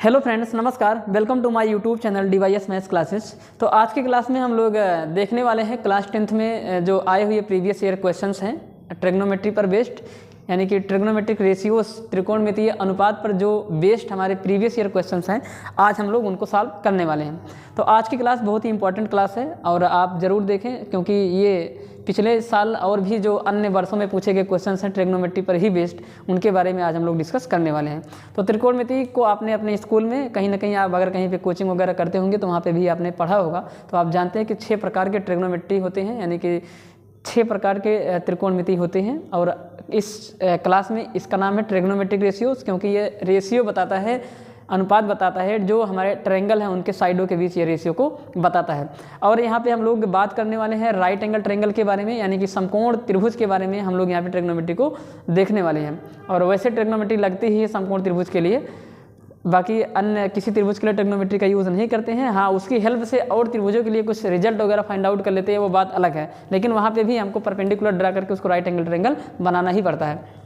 Hello friends, नमस्कार। Welcome to my YouTube channel DYS maths classes. तो आज की क्लास में हम लोग देखने वाले हैं क्लास 10th में जो आए हुए प्रीवियस ईयर क्वेश्चंस हैं ट्रिग्नोमेट्री पर बेस्ड, यानी कि ट्रिग्नोमेट्रिक रेशियोज, त्रिकोणमितीय अनुपात पर जो बेस्ड हमारे प्रीवियस ईयर क्वेश्चंस हैं, आज हम लोग उनको सॉल्व करने वाले हैं। तो आज की क्लास बहुत ही इंपॉर्टेंट क्लास है और आप ज़रूर देखें, क्योंकि ये पिछले साल और भी जो अन्य वर्षों में पूछे गए क्वेश्चंस हैं ट्रिग्नोमेट्री पर ही बेस्ड, उनके बारे में आज हम लोग डिस्कस करने वाले हैं। तो त्रिकोणमिति को आपने अपने स्कूल में कहीं ना कहीं, आप अगर कहीं पे कोचिंग वगैरह करते होंगे तो वहाँ पे भी आपने पढ़ा होगा। तो आप जानते हैं कि 6 प्रकार के ट्रिग्नोमेट्री होते हैं, यानी कि 6 प्रकार के त्रिकोणमिति होते हैं। और इस क्लास में इसका नाम है ट्रिग्नोमेट्रिक रेशियोज, क्योंकि ये रेशियो बताता है, अनुपात बताता है, जो हमारे ट्रायंगल हैं उनके साइडों के बीच ये रेशियो को बताता है। और यहाँ पे हम लोग बात करने वाले हैं राइट एंगल ट्रायंगल के बारे में, यानी कि समकोण त्रिभुज के बारे में हम लोग यहाँ पे ट्रिग्नोमेट्री को देखने वाले हैं। और वैसे ट्रिग्नोमेट्री लगती ही है समकोण त्रिभुज के लिए, बाकी अन्य किसी त्रिभुज के लिए ट्रिग्नोमेट्री का यूज़ नहीं करते हैं। हाँ, उसकी हेल्प से और त्रिभुजों के लिए कुछ रिजल्ट वगैरह फाइंड आउट कर लेते हैं, वो बात अलग है, लेकिन वहाँ पे भी हमको परपेंडिकुलर ड्रा करके उसको राइट एंगल ट्रायंगल बनाना ही पड़ता है।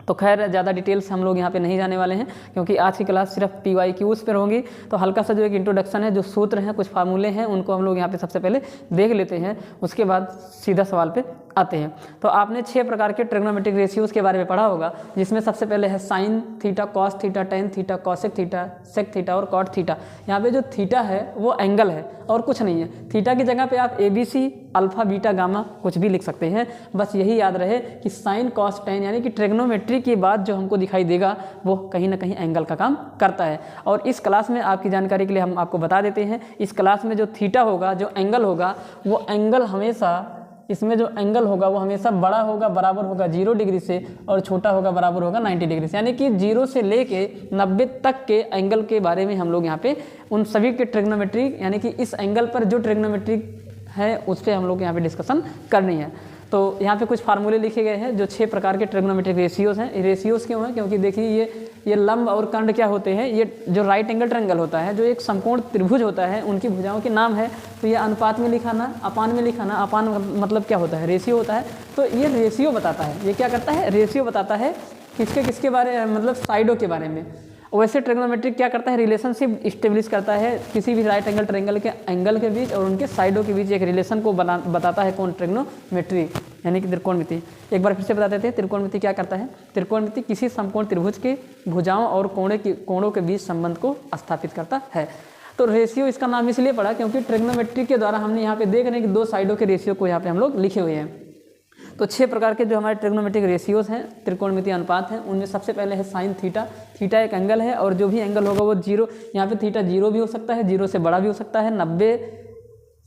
तो खैर, ज़्यादा डिटेल्स हम लोग यहाँ पे नहीं जाने वाले हैं, क्योंकि आज की क्लास सिर्फ PYQs पर होंगी। तो हल्का सा जो एक इंट्रोडक्शन है, जो सूत्र हैं, कुछ फार्मूले हैं, उनको हम लोग यहाँ पे सबसे पहले देख लेते हैं, उसके बाद सीधा सवाल पे आते हैं। तो आपने 6 प्रकार के ट्रिग्नोमेट्रिक रेशियोज़ के बारे में पढ़ा होगा, जिसमें सबसे पहले है sine theta, cos theta, tan theta, cosec theta, sec theta और कॉट थीटा। यहाँ पे जो थीटा है वो एंगल है और कुछ नहीं है। थीटा की जगह पे आप ABC, अल्फा, बीटा, गामा कुछ भी लिख सकते हैं। बस यही याद रहे कि साइन, कॉस, टेन, यानी कि ट्रिग्नोमेट्री के बाद जो हमको दिखाई देगा वो कहीं ना कहीं एंगल का काम करता है। और इस क्लास में आपकी जानकारी के लिए हम आपको बता देते हैं, इस क्लास में जो थीटा होगा, जो एंगल होगा, वो एंगल हमेशा, इसमें जो एंगल होगा वो हमेशा बड़ा होगा, बराबर होगा 0 डिग्री से, और छोटा होगा, बराबर होगा 90 डिग्री से। यानी कि 0 से लेके 90 तक के एंगल के बारे में हम लोग यहाँ पे उन सभी के ट्रिग्नोमेट्री, यानी कि इस एंगल पर जो ट्रिग्नोमेट्री है उस पर हम लोग यहाँ पे डिस्कशन करनी है। तो यहाँ पे कुछ फार्मूले लिखे गए हैं जो 6 प्रकार के ट्रिग्नोमेट्रिक रेशियोज़ हैं। रेशियोज़ क्यों हैं? क्योंकि देखिए ये लंब और कर्ण क्या होते हैं, ये जो राइट एंगल ट्रायंगल होता है, जो एक समकोण त्रिभुज होता है, उनकी भुजाओं के नाम है। तो ये अनुपात में लिखाना, अपान में लिखाना, अपान मतलब क्या होता है? रेशियो होता है। तो ये रेशियो बताता है, ये क्या करता है? रेशियो बताता है किसके बारे, मतलब साइडों के बारे में। वैसे ट्रिग्नोमेट्रिक क्या करता है? रिलेशनशिप इस्टेब्लिश करता है किसी भी राइट एंगल ट्रायंगल के एंगल के बीच और उनके साइडों के बीच एक रिलेशन को बताता है। कौन? ट्रिग्नोमेट्री, यानी कि त्रिकोणमिति। एक बार फिर से बता देते हैं, त्रिकोणमिति क्या करता है? त्रिकोणमिति किसी समकोण त्रिभुज के भुजाओं और कोणों के बीच संबंध को स्थापित करता है। तो रेशियो इसका नाम इसलिए पड़ा क्योंकि ट्रिग्नोमेट्री के द्वारा हमने यहाँ पे देख रहे हैं कि 2 साइडों के रेशियो को यहाँ पे हम लोग लिखे हुए हैं। तो 6 प्रकार के जो हमारे ट्रिग्नोमेट्रिक रेशियोज़ हैं, त्रिकोणमितीय अनुपात हैं, उनमें सबसे पहले है साइन थीटा। थीटा एक एंगल है और जो भी एंगल होगा वो 0, यहाँ पे थीटा 0 भी हो सकता है, 0 से बड़ा भी हो सकता है, 90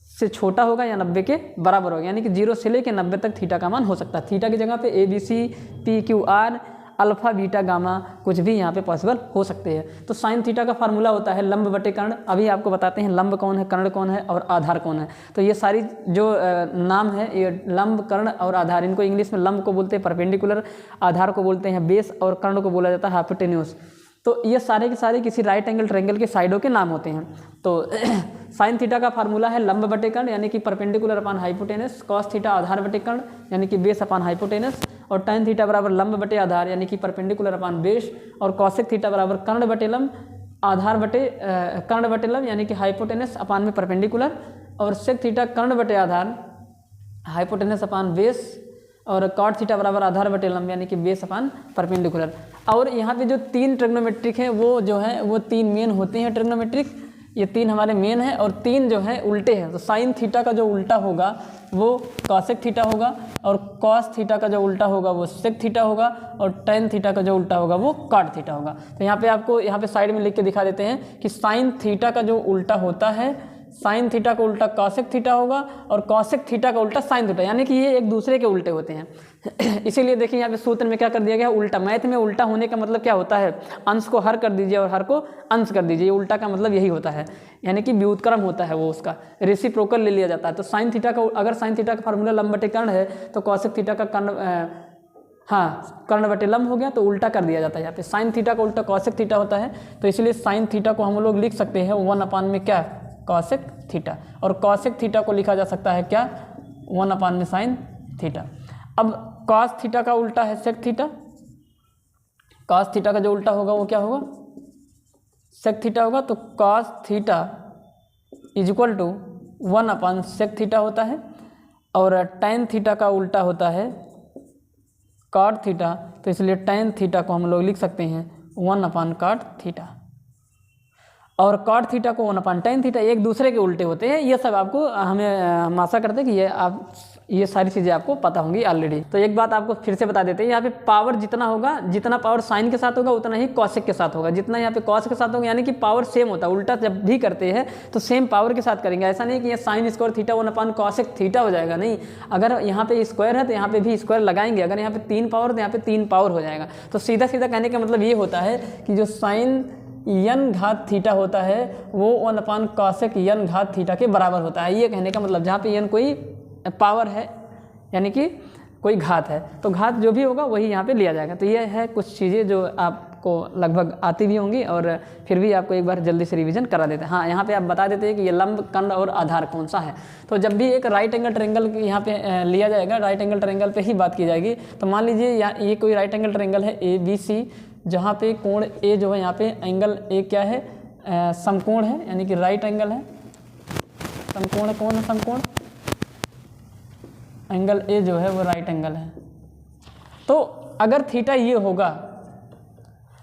से छोटा होगा या 90 के बराबर होगा, यानी कि 0 से लेकर 90 तक थीटा का मान हो सकता है। थीटा की जगह पे ABC, PQR, alpha, beta, gamma कुछ भी यहाँ पे पॉसिबल हो सकते हैं। तो साइन थीटा का फार्मूला होता है लंब बटे कर्ण। अभी आपको बताते हैं लंब कौन है, कर्ण कौन है और आधार कौन है। तो ये सारी जो नाम है, ये लंब, कर्ण और आधार, इनको इंग्लिश में लंब को बोलते हैं परपेंडिकुलर, आधार को बोलते हैं बेस और कर्ण को बोला जाता है हाइपोटेन्यूज। तो ये सारे के सारे किसी राइट एंगल ट्रायंगल के साइडों के नाम होते हैं। तो साइन थीटा का फार्मूला है लंब बटे कर्ण, यानी कि perpendicular upon hypotenuse. Cos theta आधार बटे कर्ण, यानी कि बेस अपान हाइपोटेनस। और टेन थीटा बराबर लंब बटे आधार, यानी कि परपेंडिकुलर अपान बेस। और कॉसेक थीटा बराबर कर्ण बटे लंब, आधार बटे कर्ण बटे लंब, यानी कि हाइपोटेनस अपान में परपेंडिकुलर। और सेक थीटा कर्ण बटे आधार, हाइपोटेनस अपान बेस। और कॉट थीटा बराबर आधार बटे लंब, यानी कि बेस अपान परपेंडिकुलर। और यहाँ पे जो 3 ट्रिग्नोमेट्रिक हैं वो जो है वो 3 मेन होते हैं ट्रिग्नोमेट्रिक। ये 3 हमारे मेन हैं और 3 जो है उल्टे हैं। तो साइन थीटा का जो उल्टा होगा वो कॉसेक थीटा होगा, और कॉस थीटा का जो उल्टा होगा वो सेक थीटा होगा, और टेन थीटा का जो उल्टा होगा वो कॉट थीटा होगा। तो यहाँ पे आपको यहाँ पे साइड में लिख के दिखा देते हैं कि साइन थीटा का जो उल्टा होता है, साइन थीटा का उल्टा कॉसेक थीटा होगा और कॉसेक थीटा का उल्टा साइन थीटा, यानी कि ये एक दूसरे के उल्टे होते हैं। इसीलिए देखिए यहाँ पे सूत्र में क्या कर दिया गया है, उल्टा। मैथ में उल्टा होने का मतलब क्या होता है? अंश को हर कर दीजिए और हर को अंश कर दीजिए। उल्टा का मतलब यही होता है, यानी कि व्युत्क्रम होता है वो, उसका रेसिप्रोकल ले लिया जाता है। तो साइन थीटा का, अगर साइन थीटा का फार्मूला लंब बटे कर्ण है तो कॉसेक थीटा का कर्ण, हाँ, कर्ण बटे लंब हो गया, तो उल्टा कर दिया जाता है। यहाँ पे साइन थीटा का उल्टा कॉसेक थीटा होता है, तो इसलिए साइन थीटा को हम लोग लिख सकते हैं 1 अपान में क्या, कॉसेक थीटा। और कॉसेक थीटा को लिखा जा सकता है क्या, 1 अपान में साइन थीटा। अब कॉस थीटा का उल्टा है सेक थीटा। कॉस थीटा का जो उल्टा होगा वो क्या होगा, सेक थीटा होगा तो cos theta is equal to 1/सेक थीटा होता है, और tan थीटा का उल्टा होता है कॉट थीटा, तो इसलिए tan थीटा को हम लोग लिख सकते हैं 1/कॉट थीटा, और कॉट थीटा को 1/tan थीटा एक दूसरे के उल्टे होते हैं। ये सब आपको हम आशा करते हैं कि ये सारी चीज़ें आपको पता होंगी ऑलरेडी। तो एक बात आपको फिर से बता देते हैं, यहाँ पे पावर जितना होगा, जितना पावर साइन के साथ होगा उतना ही कॉसेक के साथ होगा, जितना यहाँ पे कॉस के साथ होगा, यानी कि पावर सेम होता है। उल्टा जब भी करते हैं तो सेम पावर के साथ करेंगे, ऐसा नहीं कि ये साइन स्क्वायर थीटा 1/कॉसेक थीटा हो जाएगा, नहीं। अगर यहाँ पे स्क्वायर है तो यहाँ पे भी स्क्वायर लगाएंगे, अगर यहाँ पे 3 पावर तो यहाँ पे 3 पावर हो जाएगा। तो सीधा सीधा कहने का मतलब ये होता है कि जो साइन n घात थीटा होता है वो 1/कॉसेक n घात थीटा के बराबर होता है। ये कहने का मतलब जहाँ पे n कोई पावर है यानी कि कोई घात है, तो घात जो भी होगा वही यहाँ पे लिया जाएगा। तो ये है कुछ चीज़ें जो आपको लगभग आती भी होंगी, और फिर भी आपको एक बार जल्दी से रिवीजन करा देते हैं। हाँ, यहाँ पे आप बता देते हैं कि ये लंब, कंड और आधार कौन सा है। तो जब भी एक राइट एंगल ट्रायंगल यहाँ पे लिया जाएगा, राइट एंगल ट्रायंगल पे ही बात की जाएगी। तो मान लीजिए ये कोई राइट एंगल ट्रायंगल है ABC, जहाँ पे कोण A जो है, यहाँ पे एंगल A क्या है, समकोण है, यानी कि राइट एंगल है, समकोण है, कौन है समकोण, एंगल A जो है वो राइट एंगल है। तो अगर थीटा ये होगा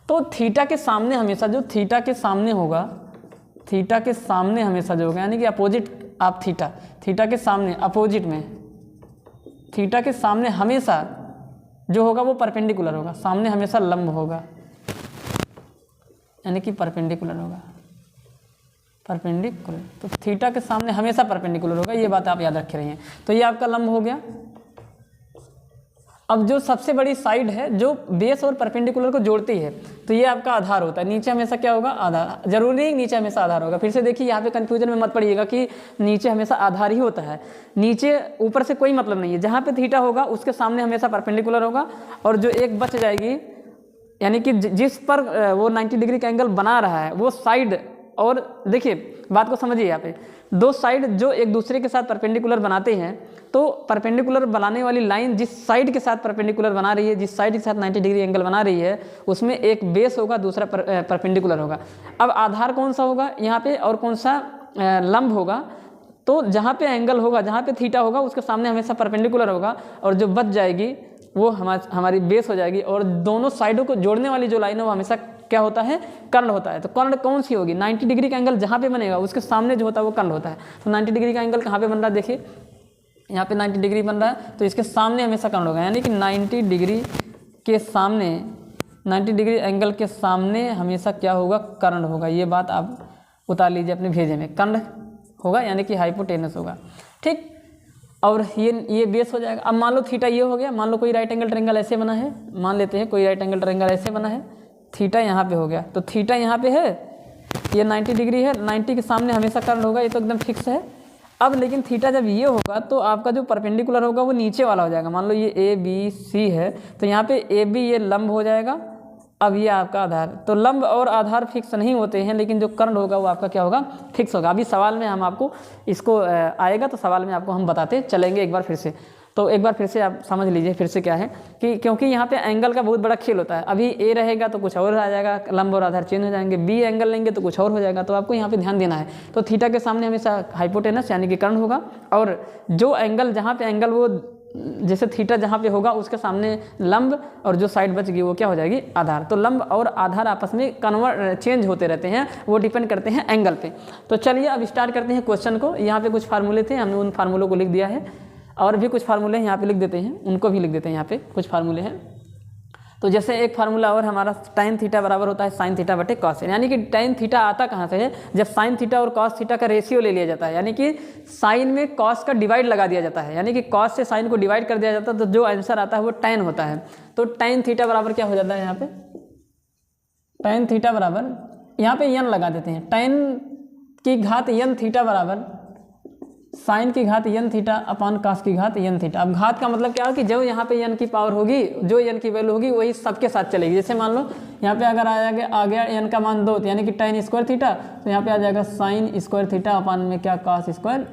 तो थीटा के सामने हमेशा जो थीटा के सामने होगा, थीटा के सामने हमेशा जो होगा, यानी कि अपोजिट आप थीटा के सामने अपोजिट में, थीटा के सामने हमेशा जो होगा वो परपेंडिकुलर होगा, सामने हमेशा लंब होगा, यानी कि परपेंडिकुलर होगा, परपेंडिकुलर। तो थीटा के सामने हमेशा परपेंडिकुलर होगा, ये बात आप याद रखे रहिए। तो ये आपका लंब हो गया। अब जो सबसे बड़ी साइड है जो बेस और परपेंडिकुलर को जोड़ती है, तो ये आपका आधार होता है। नीचे हमेशा क्या होगा, आधार। जरूरी नहीं नीचे हमेशा आधार होगा, फिर से देखिए यहाँ पे कंफ्यूजन में मत पड़िएगा कि नीचे हमेशा आधार ही होता है। नीचे ऊपर से कोई मतलब नहीं है, जहाँ पे थीटा होगा उसके सामने हमेशा परपेंडिकुलर होगा, और जो एक बच जाएगी, यानी कि जिस पर वो 90 डिग्री का एंगल बना रहा है वो साइड, और देखिए बात को समझिए, यहाँ पे दो साइड जो एक दूसरे के साथ परपेंडिकुलर बनाते हैं, तो परपेंडिकुलर बनाने वाली लाइन जिस साइड के साथ परपेंडिकुलर बना रही है, जिस साइड के साथ 90 डिग्री एंगल बना रही है, उसमें एक बेस होगा, दूसरा परपेंडिकुलर होगा। अब आधार कौन सा होगा यहाँ पे, और कौन सा लंब होगा, तो जहाँ पे एंगल होगा, जहाँ पे थीटा होगा उसके सामने हमेशा परपेंडिकुलर होगा, और जो बच जाएगी वो हमारी बेस हो जाएगी। और दोनों साइडों को जोड़ने वाली जो लाइन है वो हमेशा क्या होता है, कर्ण होता है। तो कर्ण कौन सी होगी, 90 डिग्री का एंगल जहाँ पे बनेगा उसके सामने जो होता है वो कर्ण होता है। तो 90 डिग्री का एंगल कहाँ पे बन रहा है, देखिए यहाँ पे 90 डिग्री बन रहा है, तो इसके सामने हमेशा कर्ण होगा, यानी कि 90 डिग्री के सामने, 90 डिग्री एंगल के सामने हमेशा क्या होगा, कर्ण होगा। ये बात आप उतार लीजिए अपने भेजे में, कर्ण होगा यानी कि हाइपोटेनस होगा, ठीक। और ये बेस हो जाएगा। अब मान लो थीटा ये हो गया, मान लो कोई राइट एंगल ट्रायंगल ऐसे बना है, मान लेते हैं कोई राइट एंगल ट्रायंगल ऐसे बना है, थीटा यहाँ पे हो गया, तो थीटा यहाँ पे है, ये 90 डिग्री है, 90 के सामने हमेशा कर्ण होगा, ये तो एकदम फिक्स है। अब लेकिन थीटा जब ये होगा तो आपका जो परपेंडिकुलर होगा वो नीचे वाला हो जाएगा। मान लो ये ABC है, तो यहाँ पे AB ये लंब हो जाएगा। अब ये आपका आधार, तो लंब और आधार फिक्स नहीं होते हैं, लेकिन जो कर्ण होगा वो आपका क्या होगा, फिक्स होगा। अभी सवाल में हम आपको इसको आएगा तो सवाल में आपको हम बताते चलेंगे एक बार फिर से। तो एक बार फिर से आप समझ लीजिए फिर से क्या है कि क्योंकि यहाँ पे एंगल का बहुत बड़ा खेल होता है। अभी A रहेगा तो कुछ और आ जाएगा, लंब और आधार चेंज हो जाएंगे, B एंगल लेंगे तो कुछ और हो जाएगा, तो आपको यहाँ पे ध्यान देना है। तो थीटा के सामने हमेशा हाइपोटेनस यानी कि कर्ण होगा, और जो एंगल जहाँ पे एंगल वो जैसे थीटा जहाँ पे होगा उसके सामने लंब, और जो साइड बच गई वो क्या हो जाएगी, आधार। तो लंब और आधार आपस में चेंज होते रहते हैं, वो डिपेंड करते हैं एंगल पे। तो चलिए अब स्टार्ट करते हैं क्वेश्चन को। यहाँ पे कुछ फार्मूले थे, हमने उन फार्मूलों को लिख दिया है, और भी कुछ फार्मूले यहाँ पे लिख देते हैं, उनको भी लिख देते हैं। यहाँ पे कुछ फार्मूले हैं, तो जैसे एक फार्मूला और हमारा tan थीटा बराबर होता है sin थीटा बटे cos, यानी कि tan थीटा आता कहाँ से है, जब sin थीटा और cos थीटा का रेशियो ले लिया जाता है, यानी कि sin में cos का डिवाइड लगा दिया जाता है, यानी कि cos से sin को डिवाइड कर दिया जाता है, तो जो आंसर आता है वो tan होता है। तो tan थीटा बराबर क्या हो जाता है, यहाँ पे tan थीटा बराबर, यहाँ पे n लगा देते हैं, tan की घात n थीटा बराबर साइन की घात n थीटा अपान कास की घात n थीटा। अब घात का मतलब क्या है कि जो यहाँ पे n की पावर होगी, जो n की वैल्यू होगी वही सबके साथ चलेगी। जैसे मान लो यहाँ पे अगर आ गया n का मान 2, यानी कि tan स्क्वायर थीटा, तो यहाँ पे आ जाएगा साइन स्क्वायर थीटा अपान में क्या, कास स्क्वायर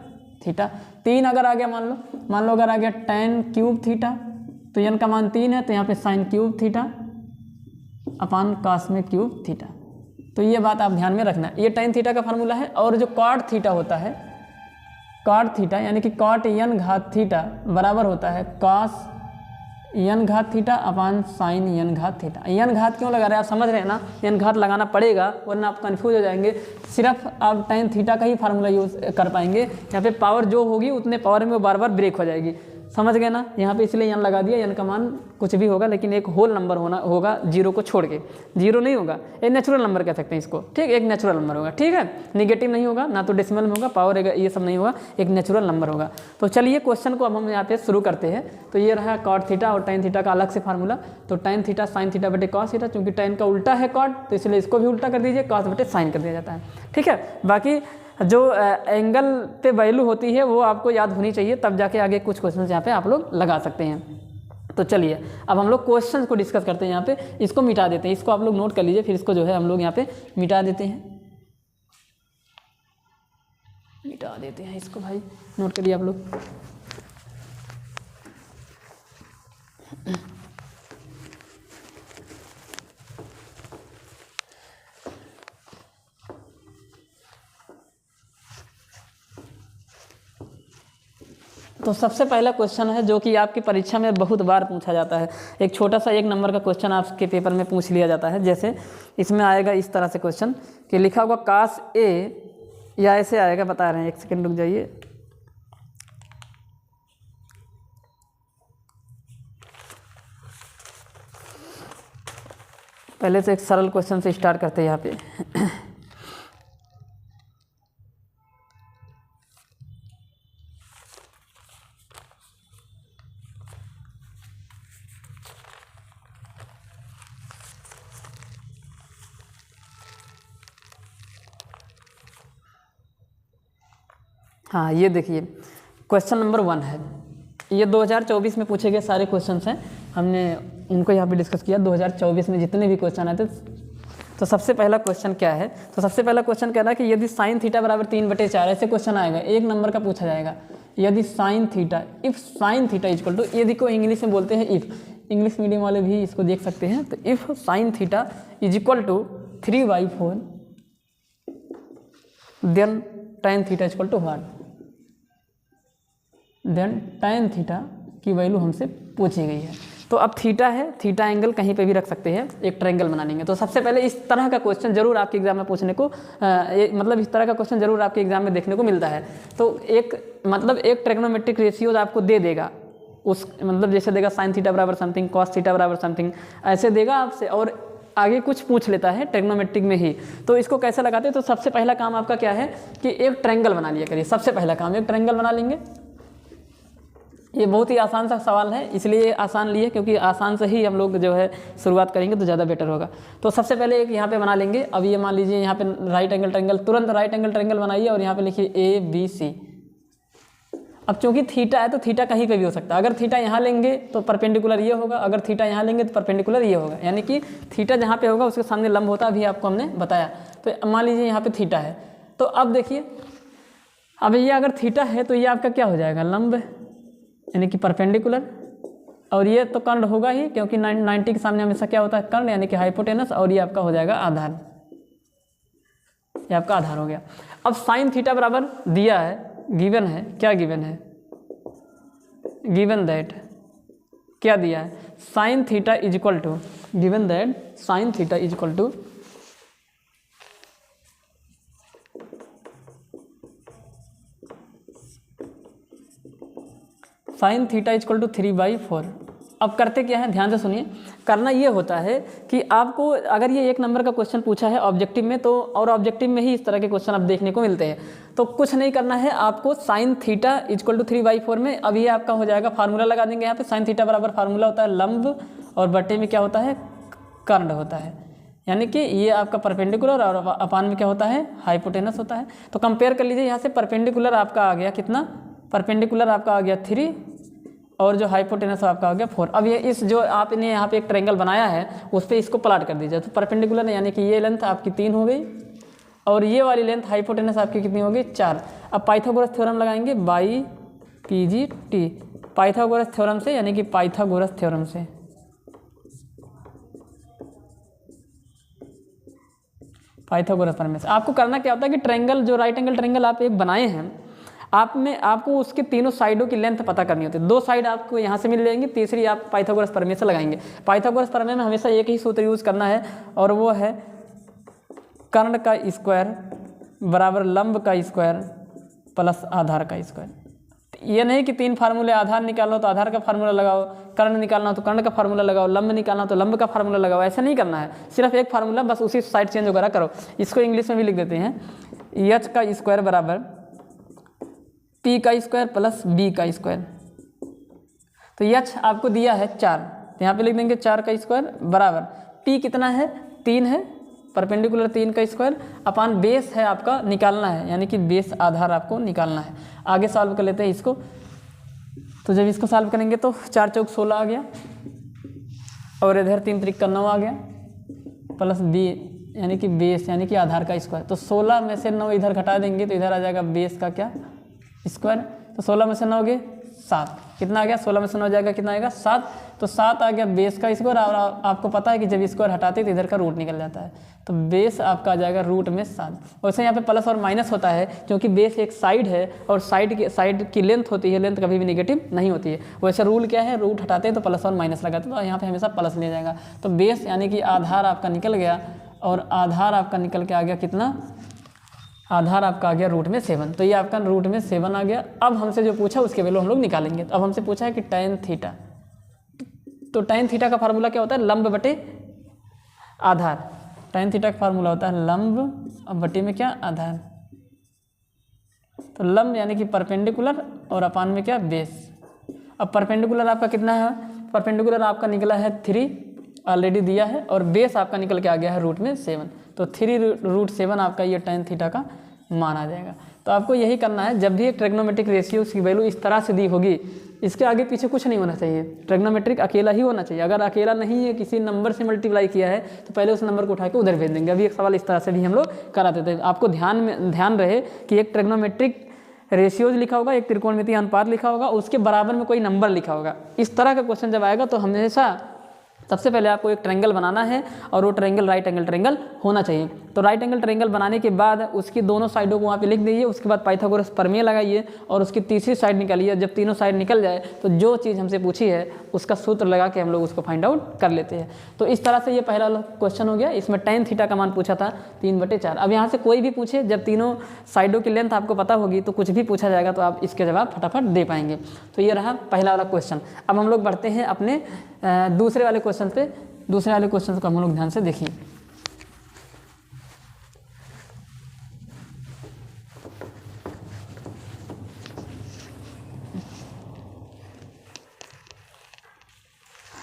थीटा। 3 अगर आ गया, मान लो अगर आ गया tan क्यूब थीटा, तो n का मान 3 है, तो यहाँ पे साइन क्यूब थीटा अपान कास में क्यूब थीटा। तो ये बात आप ध्यान में रखना। ये tan थीटा का फार्मूला है। और जो cot थीटा होता है, cot थीटा यानी कि cot n घात थीटा बराबर होता है cos n घात थीटा अपान sin n घात थीटा। n घात क्यों लगा रहे हैं आप समझ रहे हैं ना, n घात लगाना पड़ेगा वरना आप कन्फ्यूज हो जाएंगे। सिर्फ आप tan थीटा का ही फार्मूला यूज़ कर पाएंगे। यहाँ पे पावर जो होगी उतने पावर में वो बार बार ब्रेक हो जाएगी, समझ गए ना। यहाँ पे इसलिए n लगा दिया। n का मान कुछ भी होगा लेकिन एक होल नंबर होगा जीरो को छोड़ के। जीरो नहीं होगा, एक नेचुरल नंबर कह सकते हैं इसको, ठीक, एक नेचुरल नंबर होगा, ठीक है। निगेटिव नहीं होगा, ना तो डेसिमल में होगा, पावर ये सब नहीं होगा, एक नेचुरल नंबर होगा। तो चलिए क्वेश्चन को अब हम यहाँ पे शुरू करते हैं। तो ये रहा cot थीटा और tan थीटा का अलग से फार्मूला। तो tan थीटा sin थीटा बटे cos थीटा, चूँकि tan का उल्टा है cot तो इसलिए इसको भी उल्टा कर दीजिए, cos बटे sin कर दिया जाता है, ठीक है। बाकी जो एंगल पे वैल्यू होती है वो आपको याद होनी चाहिए, तब जाके आगे कुछ क्वेश्चन यहाँ पे आप लोग लगा सकते हैं। तो चलिए अब हम लोग क्वेश्चन को डिस्कस करते हैं। यहाँ पे इसको मिटा देते हैं, इसको आप लोग नोट कर लीजिए, फिर इसको जो है हम लोग यहाँ पे मिटा देते हैं इसको भाई नोट करिए आप लोग। तो सबसे पहला क्वेश्चन है जो कि आपकी परीक्षा में बहुत बार पूछा जाता है। एक छोटा सा 1 नंबर का क्वेश्चन आपके पेपर में पूछ लिया जाता है। जैसे इसमें आएगा इस तरह से क्वेश्चन कि लिखा होगा cos A, या ऐसे आएगा, बता रहे हैं, 1 सेकंड रुक जाइए। पहले से एक सरल क्वेश्चन से स्टार्ट करते हैं यहाँ पे। हाँ ये देखिए क्वेश्चन नंबर 1 है। ये 2024 में पूछे गए सारे क्वेश्चंस हैं, हमने उनको यहाँ पे डिस्कस किया। 2024 में जितने भी क्वेश्चन आए थे। तो सबसे पहला क्वेश्चन क्या है, तो सबसे पहला क्वेश्चन कह रहा है कि यदि sin थीटा बराबर 3/4, ऐसे क्वेश्चन आएगा, 1 नंबर का पूछा जाएगा। यदि sin theta, if sin theta equal to, ये देखो इंग्लिश में बोलते हैं इफ़, इंग्लिश मीडियम वाले भी इसको देख सकते हैं। तो if sin theta is equal to 3/4 then tan theta equal to what, then tan theta की वैल्यू हमसे पूछी गई है। तो अब थीटा है, थीटा एंगल कहीं पे भी रख सकते हैं, एक ट्रायंगल बना लेंगे। तो सबसे पहले इस तरह का क्वेश्चन जरूर आपके एग्जाम में पूछने को मतलब इस तरह का क्वेश्चन जरूर आपके एग्जाम में देखने को मिलता है। तो एक ट्रिग्नोमेट्रिक रेशियोज आपको दे देगा, उस मतलब जैसे देगा sin थीटा बराबर समथिंग, cos थीटा बराबर समथिंग, ऐसे देगा आपसे, और आगे कुछ पूछ लेता है ट्रिग्नोमेट्रिक में ही। तो इसको कैसे लगाते हैं, तो सबसे पहला काम आपका क्या है कि एक ट्रायंगल बना लिया करिए। सबसे पहला काम एक ट्रायंगल बना लेंगे। ये बहुत ही आसान सा सवाल है, इसलिए आसान लिए क्योंकि आसान से ही हम लोग जो है शुरुआत करेंगे तो ज़्यादा बेटर होगा। तो सबसे पहले एक यहाँ पे बना लेंगे। अब ये मान लीजिए यहाँ पे राइट एंगल ट्रायंगल, तुरंत राइट एंगल ट्रायंगल बनाइए और यहाँ पे लिखिए ABC। अब चूंकि थीटा है तो थीटा कहीं पे भी हो सकता है। अगर थीटा यहाँ लेंगे तो परपेंडिकुलर ये होगा, अगर थीटा यहाँ लेंगे तो परपेंडिकुलर ये होगा, यानी कि थीटा जहाँ पे होगा उसके सामने लंब होता है, अभी आपको हमने बताया। तो मान लीजिए यहाँ पे थीटा है, तो अब देखिए, अब ये अगर थीटा है तो ये आपका क्या हो जाएगा, लंब यानी कि परपेंडिकुलर, और ये तो कर्ण होगा ही क्योंकि 90 के सामने हमेशा क्या होता है, कर्ण यानी कि हाइपोटेनस, और ये आपका हो जाएगा आधार, ये आपका आधार हो गया। अब साइन थीटा बराबर दिया है, गिवन है, क्या गिवन है, गिवन दैट क्या दिया है, sine theta is equal to, given that sine theta is equal to sine theta equal to 3/4। अब करते क्या है, ध्यान से सुनिए। करना ये होता है कि आपको अगर ये 1 नंबर का क्वेश्चन पूछा है ऑब्जेक्टिव में, तो और ऑब्जेक्टिव में ही इस तरह के क्वेश्चन आप देखने को मिलते हैं, तो कुछ नहीं करना है आपको। साइन थीटा इक्वल टू 3/4 में अब ये आपका हो जाएगा, फार्मूला लगा देंगे यहाँ पे। साइन थीटा बराबर फार्मूला होता है लंब, और बटे में क्या होता है, कर्ण होता है, यानी कि ये आपका परपेंडिकुलर और अपान में क्या होता है, हाइपोटेनस होता है। तो कंपेयर कर लीजिए, यहाँ से परपेंडिकुलर आपका आ गया कितना, परपेंडिकुलर आपका आ गया 3, और जो हाइपोटेनस आपका आ गया 4। अब ये इस जो आपने यहाँ पे एक ट्रायंगल बनाया है उस पर इसको प्लाट कर दीजिए। तो परपेंडिकुलर यानी कि ये लेंथ आपकी 3 हो गई, और ये वाली लेंथ हाइपोटेनस आपकी कितनी हो गई, 4। अब पाइथागोरस थ्योरम लगाएंगे, बाई PGT, पाइथागोरस थ्योरम से, यानी कि पाइथागोरस थ्योरम से। पाइथागोरस प्रमेय से। आपको करना क्या होता है कि ट्रायंगल, जो राइट एंगल ट्रायंगल आप एक बनाए हैं, आपको उसके तीनों साइडों की लेंथ पता करनी होती है। 2 साइड आपको यहाँ से मिल जाएंगी, तीसरी आप पाइथागोरस प्रमेय से लगाएंगे। पाइथागोरस प्रमेय में हमेशा एक ही सूत्र यूज करना है और वो है कर्ण का स्क्वायर बराबर लंब का स्क्वायर प्लस आधार का स्क्वायर। ये नहीं कि 3 फार्मूले, आधार निकालना हो तो आधार का फार्मूला लगाओ, कर्ण निकालना हो तो कर्ण का फार्मूला लगाओ, लंब निकालना हो तो लंब का फार्मूला लगाओ, ऐसा नहीं करना है। सिर्फ एक फार्मूला, बस उसी साइड चेंज वगैरह करो। इसको इंग्लिश में भी लिख देते हैं, एच का स्क्वायर बराबर पी का स्क्वायर प्लस बी का स्क्वायर। तो एच आपको दिया है 4, तो यहाँ पे लिख देंगे 4 का स्क्वायर बराबर पी कितना है, 3 है, परपेंडिकुलर 3 का स्क्वायर अपान बेस है आपका निकालना है, यानी कि बेस आधार आपको निकालना है। आगे सॉल्व कर लेते हैं इसको। तो जब इसको सॉल्व करेंगे तो 4 चौक 16 आ गया और इधर 3 त्रिक का 9 आ गया प्लस बी यानी कि बेस यानी कि आधार का स्क्वायर। तो 16 में से 9 इधर घटा देंगे तो इधर आ जाएगा बेस का क्या स्क्वायर। तो 16 में से 9 गए 7, कितना आ गया, 16 में से 9 जाएगा कितना आएगा 7। तो 7 आ गया बेस का स्क्वायर और आपको पता है कि जब स्क्वायर हटाते हैं तो इधर का रूट निकल जाता है, तो बेस आपका आ जाएगा रूट में 7। वैसे यहाँ पे प्लस और माइनस होता है क्योंकि बेस एक साइड है और साइड की लेंथ होती है, लेंथ कभी भी नेगेटिव नहीं होती है। वैसे रूल क्या है, रूट हटाते हैं तो प्लस और माइनस लगाते हैं, तो यहाँ पे हमेशा प्लस लिया जाएगा। तो बेस यानी कि आधार आपका निकल गया और आधार आपका निकल के आ गया कितना, आधार आपका आ गया रूट में 7। तो ये आपका रूट में 7 आ गया। अब हमसे जो पूछा उसके वैल्यू हम लोग निकालेंगे। तो अब हमसे पूछा है कि tan थीटा, तो tan थीटा का फार्मूला क्या होता है, लंब बटे आधार। tan थीटा का फार्मूला होता है लंब और बटे में क्या आधार। तो लंब यानी कि परपेंडिकुलर और अपान में क्या बेस। अब परपेंडिकुलर आपका कितना है, परपेंडिकुलर आपका निकला है 3 ऑलरेडी दिया है और बेस आपका निकल के आ गया है रूट में 7। तो 3√7 आपका ये tan थीटा का मान आ जाएगा। तो आपको यही करना है, जब भी एक ट्रिग्नोमेट्रिक रेशियो की वैल्यू इस तरह से दी होगी, इसके आगे पीछे कुछ नहीं होना चाहिए, ट्रिग्नोमेट्रिक अकेला ही होना चाहिए। अगर अकेला नहीं है, किसी नंबर से मल्टीप्लाई किया है तो पहले उस नंबर को उठा के उधर भेज देंगे। अभी एक सवाल इस तरह से भी हम लोग कराते थे। आपको ध्यान रहे कि एक ट्रिग्नोमेट्रिक रेशियोज लिखा होगा, एक त्रिकोणमितीय अनुपात लिखा होगा, उसके बराबर में कोई नंबर लिखा होगा। इस तरह का क्वेश्चन जब आएगा तो हमेशा सबसे पहले आपको एक ट्रायंगल बनाना है और वो ट्रायंगल राइट एंगल ट्रायंगल होना चाहिए। तो राइट एंगल ट्रायंगल बनाने के बाद उसकी दोनों साइडों को वहाँ पे लिख दीजिए, उसके बाद पाइथागोरस प्रमेय लगाइए और उसकी तीसरी साइड निकालिए। जब तीनों साइड निकल जाए तो जो चीज़ हमसे पूछी है उसका सूत्र लगा के हम लोग उसको फाइंड आउट कर लेते हैं। तो इस तरह से ये पहला क्वेश्चन हो गया। इसमें tan थीटा का मान पूछा था 3/4। अब यहाँ से कोई भी पूछे, जब तीनों साइडों की लेंथ आपको पता होगी तो कुछ भी पूछा जाएगा तो आप इसके जवाब फटाफट दे पाएंगे। तो ये रहा पहला वाला क्वेश्चन। अब हम लोग बढ़ते हैं अपने दूसरे वाले क्वेश्चन पे। दूसरे वाले क्वेश्चन को हम लोग ध्यान से देखिए।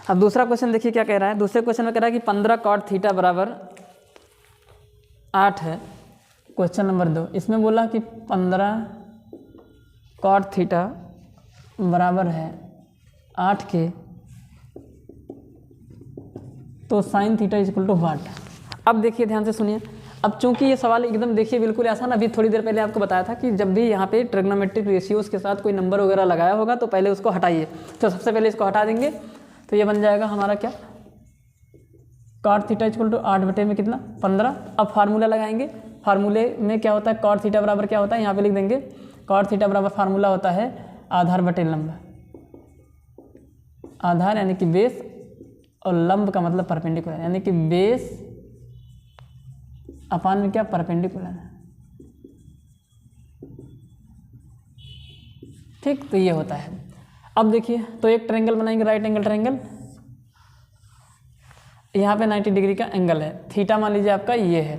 अब दूसरा क्वेश्चन देखिए क्या कह रहा है। दूसरे क्वेश्चन में कह रहा है कि 15 cot थीटा बराबर 8 है। क्वेश्चन नंबर 2, इसमें बोला कि 15 cot थीटा बराबर है 8 के, तो sine theta equal to what. अब देखिए ध्यान से सुनिए। अब चूंकि ये सवाल एकदम देखिए बिल्कुल आसान, अभी थोड़ी देर पहले आपको बताया था कि जब भी यहाँ पे ट्रिग्नोमेट्रिक रेशियोज के साथ कोई नंबर वगैरह लगाया होगा तो पहले उसको हटाइए। तो सबसे पहले इसको हटा देंगे तो ये बन जाएगा हमारा क्या, cot थीटा इक्वल टू 8 बटे में कितना 15। अब फार्मूला लगाएंगे। फार्मूले में क्या होता है, cot थीटा बराबर क्या होता है, यहाँ पे लिख देंगे cot थीटा बराबर फार्मूला होता है आधार बटे लंब। आधार यानी कि बेस और लंब का मतलब परपेंडिकुलर, यानी कि बेस अपान में क्या परपेंडिकुलर। ठीक, तो ये होता है। अब देखिए, तो एक ट्रायंगल बनाएंगे, राइट एंगल ट्रायंगल। यहाँ पे 90 डिग्री का एंगल है, थीटा मान लीजिए आपका ये है।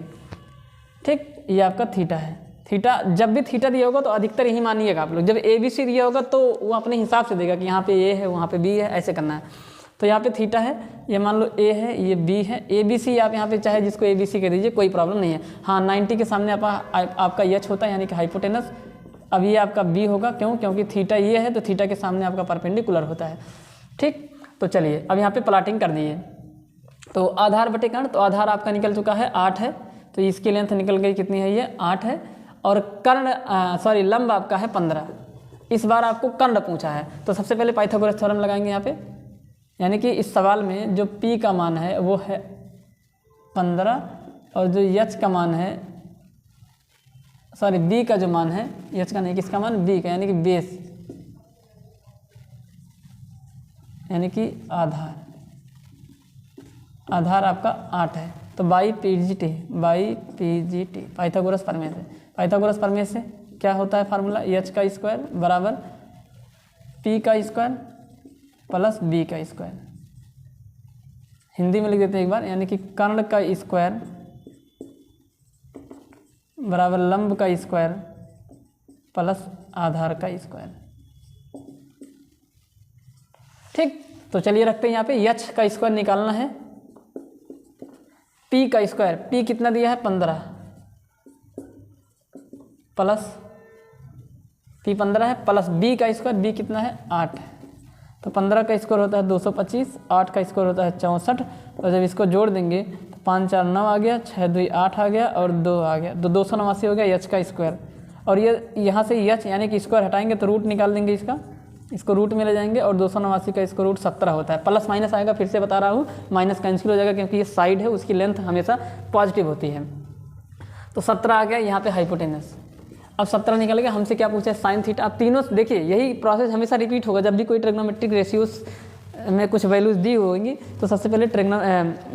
ठीक, ये आपका थीटा है। थीटा जब भी थीटा दिया होगा तो अधिकतर यही मानिएगा आप लोग। जब ABC दिया होगा तो वो अपने हिसाब से देगा कि यहाँ पे A है, वहाँ पे B है, ऐसे करना है। तो यहाँ पे थीटा है, ये मान लो A है, ये B है, ABC आप यहाँ पे चाहे जिसको ABC कह दीजिए, कोई प्रॉब्लम नहीं है। हाँ, 90 के सामने आपका H होता है यानी कि हाइपोटेनस। अब ये आपका B होगा, क्यों, क्योंकि थीटा ये है तो थीटा के सामने आपका परपेंडिकुलर होता है। ठीक, तो चलिए अब यहाँ पे प्लाटिंग कर दीजिए। तो आधार बटे कर्ण, तो आधार आपका निकल चुका है 8 है, तो इसकी लेंथ निकल गई कितनी है, ये 8 है। और कर्ण लंब आपका है 15। इस बार आपको कर्ण पूछा है तो सबसे पहले पाइथागोरस थ्योरम लगाएंगे यहाँ पे, यानी कि इस सवाल में जो P का मान है वो है 15 और जो एच का मान है, सॉरी बी का जो मान है, एच का नहीं, किसका मान, बी का, यानी कि बेस, यानी कि आधार आपका 8 है। तो बाई पीजीटी पाइथागोरस प्रमेय से क्या होता है फार्मूला, एच का स्क्वायर बराबर पी का स्क्वायर प्लस बी का स्क्वायर। हिंदी में लिख देते हैं एक बार, यानी कि कर्ण का स्क्वायर बराबर लंब का स्क्वायर प्लस आधार का स्क्वायर। ठीक, तो चलिए रखते हैं यहाँ पे, एच का स्क्वायर निकालना है, पी का स्क्वायर, पी कितना दिया है 15 प्लस पी 15 है, प्लस बी का स्क्वायर, बी कितना है 8 है। तो 15 का स्क्वायर होता है 225, 8 का स्क्वायर होता है 64, और जब इसको जोड़ देंगे तो 5 4 9 आ गया, 6 2 8 आ गया और 2 आ गया, तो 289 हो गया एच का स्क्वायर। और ये यहाँ से एच यानी कि स्क्वायर हटाएंगे तो रूट निकाल देंगे इसका, इसको रूट में ले जाएंगे, और 289 का इसको रूट 17 होता है। प्लस माइनस आएगा, फिर से बता रहा हूँ, माइनस कैंसिल हो जाएगा क्योंकि ये साइड है, उसकी लेंथ हमेशा पॉजिटिव होती है। तो 17 आ गया यहाँ पे हाइपोटेनस। अब 17 निकल गया, हमसे क्या पूछा है साइन थीटा। अब तीनों देखिए, यही प्रोसेस हमेशा रिपीट होगा, जब भी कोई ट्रिग्नोमेट्रिक रेशियोज में कुछ वैल्यूज दी होंगी तो सबसे पहले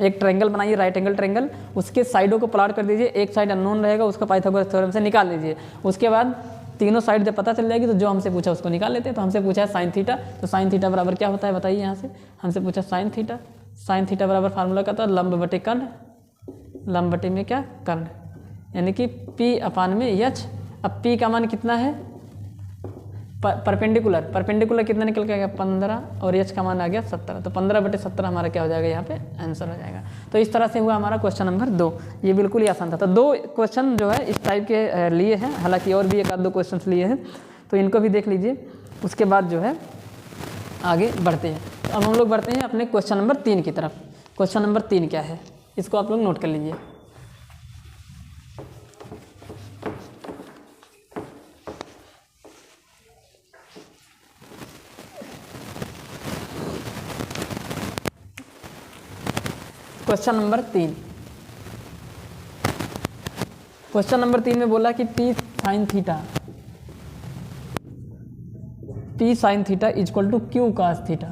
एक ट्रायंगल बनाइए, राइट एंगल ट्रायंगल, उसके साइडों को प्लॉट कर दीजिए, एक साइड अननोन रहेगा उसका पाइथागोरस थ्योरम से निकाल लीजिए। उसके बाद तीनों साइड जब पता चल जाएगी तो जो हमसे पूछा उसको निकाल लेते हैं। तो हमसे पूछा है साइन थीटा, तो साइन थीटा बराबर क्या होता है बताइए। यहाँ से हमसे पूछा साइन थीटा बराबर फार्मूला का था लंब बटे कर्ण, लंब बटे में क्या कर्ण, यानी कि पी अपान में एच। अब पी का मान कितना है, परपेंडिकुलर कितना निकल के आ गया 15, और एच का मान आ गया 17, तो 15 बटे 17 हमारा क्या हो जाएगा, यहाँ पे आंसर हो जाएगा। तो इस तरह से हुआ हमारा क्वेश्चन नंबर 2। ये बिल्कुल ही आसान था। तो 2 क्वेश्चन जो है इस टाइप के लिए हैं, हालांकि और भी एक आध 2 क्वेश्चन लिए हैं, तो इनको भी देख लीजिए। उसके बाद जो है आगे बढ़ते हैं। तो अब हम लोग बढ़ते हैं अपने क्वेश्चन नंबर 3 की तरफ। क्वेश्चन नंबर 3 क्या है, इसको आप लोग नोट कर लीजिए। क्वेश्चन नंबर 3, क्वेश्चन नंबर 3 में बोला कि P sine theta equal to Q cos theta.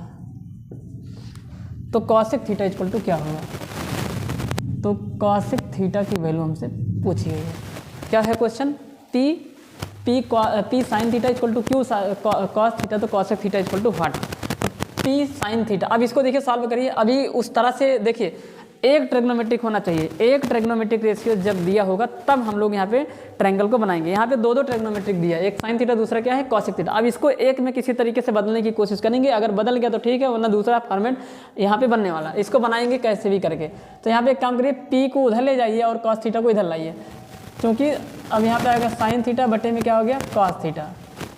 तो कॉसेक थीटा इक्वल टू क्या होगा, तो कॉसेक थीटा की वैल्यू हमसे पूछी गई है। क्या है question, p sine theta equal to Q cos theta, तो cosec theta equal to what, p sine theta. अब इसको देखिए सॉल्व करिए। अभी उस तरह से देखिए, एक ट्रिग्नोमेट्रिक होना चाहिए, एक ट्रिग्नोमेट्रिक रेशियो जब दिया होगा तब हम लोग यहाँ पे ट्रायंगल को बनाएंगे। यहाँ पे 2 ट्रिग्नोमेट्रिक दिया है, एक साइन थीटा दूसरा क्या है कॉसेक थीटा। अब इसको एक में किसी तरीके से बदलने की कोशिश करेंगे, अगर बदल गया तो ठीक है, वरना दूसरा फॉर्मेट यहाँ पे बनने वाला, इसको बनाएंगे कैसे भी करके। तो यहाँ पे एक काम करिए, पी को उधर ले जाइए और कॉस थीटा को इधर लाइए, क्योंकि अब यहाँ पे आएगा साइन थीटा बटे में क्या हो गया कॉस थीटा,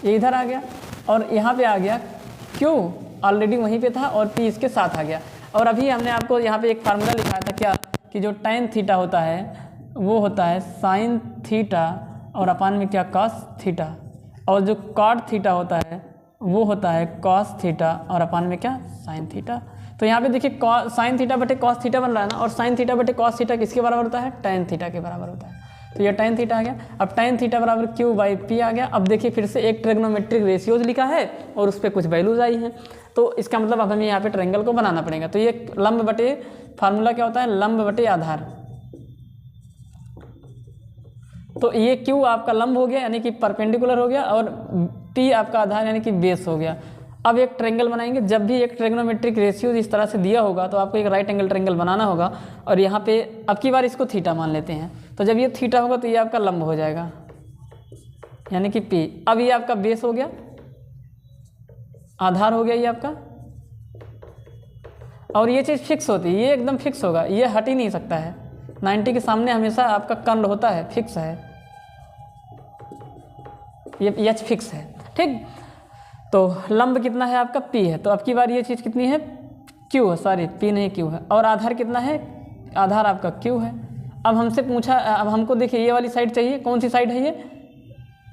ये इधर आ गया, और यहाँ पे आ गया क्यू ऑलरेडी वहीं पे था और पी इसके साथ आ गया। और अभी हमने आपको यहाँ पे एक फार्मूला लिखाया था क्या, कि जो tan थीटा होता है वो होता है साइन थीटा और अपान में क्या कॉस थीटा, और जो कॉट थीटा होता है वो होता है कॉस थीटा और अपान में क्या साइन थीटा। तो यहाँ पे देखिए साइन थीटा बटे कॉस थीटा बन रहा है ना, और साइन थीटा बटे कॉस थीटा किसके बराबर होता है, tan थीटा के बराबर होता है। तो ये tan थीटा आ गया। अब tan थीटा बराबर क्यू बाई पी आ गया। अब देखिए फिर से एक ट्रिग्नोमेट्रिक रेशियोज लिखा है और उस पर कुछ वैल्यूज आई हैं, तो इसका मतलब अब हमें यहाँ पे ट्रायंगल को बनाना पड़ेगा। तो ये लंब बटे फार्मूला क्या होता है, लंब बटे आधार। तो ये क्यू आपका लंब हो गया यानी कि परपेंडिकुलर हो गया, और पी आपका आधार यानी कि बेस हो गया। अब एक ट्रायंगल बनाएंगे। जब भी एक ट्रिग्नोमेट्रिक रेशियो इस तरह से दिया होगा तो आपको एक राइट एंगल ट्रायंगल बनाना होगा, और यहाँ पे अब की बार इसको थीटा मान लेते हैं। तो जब ये थीटा होगा तो ये आपका लंब हो जाएगा यानी कि पी। अब ये आपका बेस हो गया, आधार हो गया ये आपका, और ये चीज़ फिक्स होती है, ये एकदम फिक्स होगा, ये हट ही नहीं सकता है। 90 के सामने हमेशा आपका कर्ण होता है, फिक्स है, ये एच फिक्स है। ठीक, तो लंब कितना है आपका पी है, तो अब की बार ये चीज़ कितनी है क्यू है, सॉरी पी नहीं क्यू है, और आधार कितना है, आधार आपका क्यू है। अब हमसे पूछा, अब हमको देखिए ये वाली साइड चाहिए, कौन सी साइड है, ये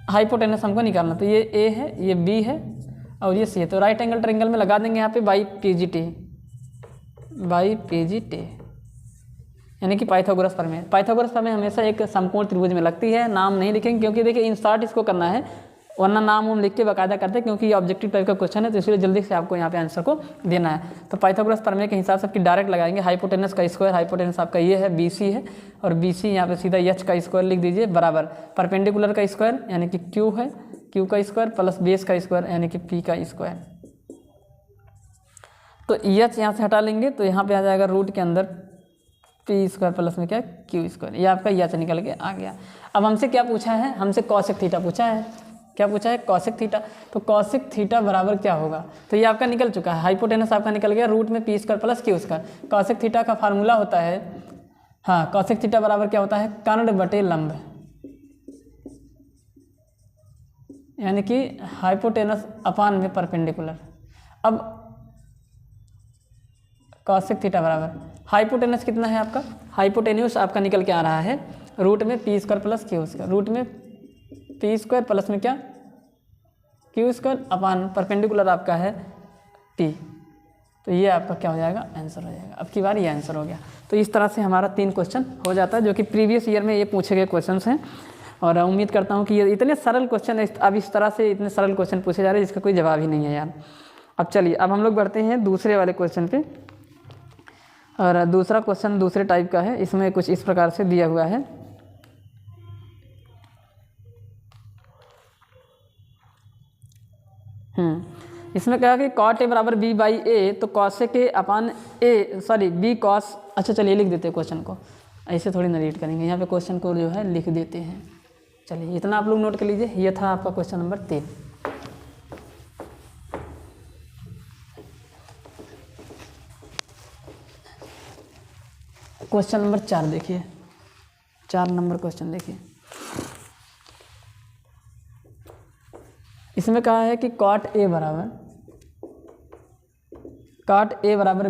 हाइपोटेनस हमको निकालना। तो ये ए है, ये बी है और ये सी है। तो राइट एंगल ट्रायंगल में लगा देंगे यहाँ पे बाई पी जी टी, यानी कि पाइथागोरस प्रमेय। पाइथागोरस प्रमेय हमेशा एक समकोण त्रिभुज में लगती है, नाम नहीं लिखेंगे क्योंकि देखिए इंसर्ट इसको करना है, वरना नाम हम लिख के बाकायदा करते हैं क्योंकि ये ऑब्जेक्टिव टाइप का क्वेश्चन है, तो इसलिए जल्दी से आपको यहाँ पे आंसर को देना है। तो पाइथागोरस प्रमेय के हिसाब से आपकी डायरेक्ट लगाएंगे, हाइपोटेनस का स्क्वायर, हाइपोटेनस आपका ये है BC है, और BC यहाँ पे सीधा h का स्क्वायर लिख दीजिए बराबर परपेंडिकुलर का स्क्वायर यानी कि Q है, Q का स्क्वायर प्लस बेस का स्क्वायर यानी कि P का स्क्वायर। तो h यहाँ से हटा लेंगे तो यहाँ पे आ जाएगा रूट के अंदर P स्क्वायर प्लस में क्या Q स्क्वायर, ये आपका h निकल के आ गया। अब हमसे क्या पूछा है, हमसे कॉसेक थीटा पूछा है, क्या पूछा है कॉसेक थीटा। तो कॉसेक थीटा बराबर क्या होगा, तो ये आपका निकल चुका है, हाइपोटेनस आपका निकल गया रूट में P square plus Q square. Cosec theta का फार्मूला होता है, हाँ कॉसेक थीटा बराबर क्या होता है कर्ण बटे लंब, यानी कि हाइपोटेनस अपान में परपेंडिकुलर। अब कॉसेक थीटा बराबर हाइपोटेनस कितना है आपका, हाइपोटेन्यूस आपका निकल के आ रहा है रूट में P square plus Q square, root में P स्क्वायर प्लस में क्या Q स्क्वायर अपान परपेंडिकुलर आपका है P। तो ये आपका क्या हो जाएगा आंसर हो जाएगा। अब की बार ये आंसर हो गया। तो इस तरह से हमारा 3 क्वेश्चन हो जाता है जो कि प्रीवियस ईयर में ये पूछे गए क्वेश्चंस हैं, और उम्मीद करता हूँ कि ये इतने सरल क्वेश्चन है, अब इस तरह से इतने सरल क्वेश्चन पूछे जा रहे हैं जिसका कोई जवाब ही नहीं है यार। अब चलिए अब हम लोग बढ़ते हैं दूसरे वाले क्वेश्चन पे, और दूसरा क्वेश्चन दूसरे टाइप का है, इसमें कुछ इस प्रकार से दिया हुआ है। इसमें क्या है कि cot A बराबर B बाई A, तो cosec A upon A sorry B cos, अच्छा चलिए लिख देते हैं क्वेश्चन को, ऐसे थोड़ी ना रीड करेंगे, यहाँ पे क्वेश्चन को जो है लिख देते हैं। चलिए इतना आप लोग नोट कर लीजिए, ये था आपका क्वेश्चन नंबर 3। क्वेश्चन नंबर 4 देखिए, 4 नंबर क्वेश्चन देखिए, इसमें कहा है कि cot A बराबर